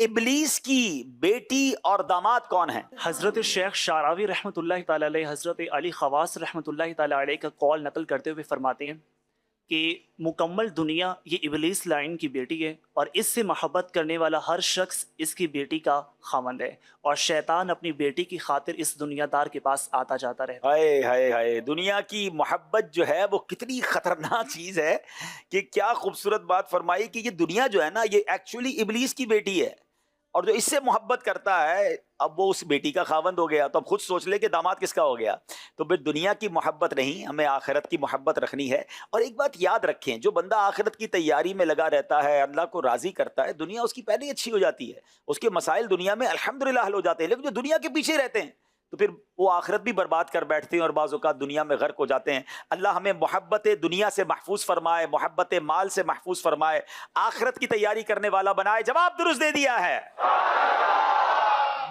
इबलीस की बेटी और दामाद कौन है? हज़रत शेख शारावी रहमतुल्लाहि ताला अलैह हज़रत अली ख़वास रहमतुल्लाहि ताला अलैह का कौल नकल करते हुए फरमाते हैं कि मुकम्मल दुनिया ये इबलीस लाइन की बेटी है और इससे मोहब्बत करने वाला हर शख्स इसकी बेटी का खामंद है और शैतान अपनी बेटी की खातिर इस दुनियादार के पास आता जाता रहता है। हाय हाय हाय, दुनिया की मोहब्बत जो है वो कितनी खतरनाक चीज है कि क्या खूबसूरत बात फरमाई कि ये दुनिया जो है ना, ये एक्चुअली इबलीस की बेटी है और जो इससे मोहब्बत करता है अब वो उस बेटी का खावंद हो गया। तो अब खुद सोच ले कि दामाद किसका हो गया। तो फिर दुनिया की मोहब्बत नहीं, हमें आखिरत की मोहब्बत रखनी है। और एक बात याद रखें, जो बंदा आखिरत की तैयारी में लगा रहता है, अल्लाह को राजी करता है, दुनिया उसकी पहले ही अच्छी हो जाती है, उसके मसाइल दुनिया में अल्हम्दुलिल्लाह हल हो जाते हैं। लेकिन जो दुनिया के पीछे रहते हैं तो फिर वो आखिरत भी बर्बाद कर बैठते हैं और बाज़ औक़ात दुनिया में गर्क हो जाते हैं। अल्लाह हमें मोहब्बत दुनिया से महफूज फरमाए, मोहब्बत माल से महफूज फरमाए, आखिरत की तैयारी करने वाला बनाए। जवाब दुरुस्त दे दिया है।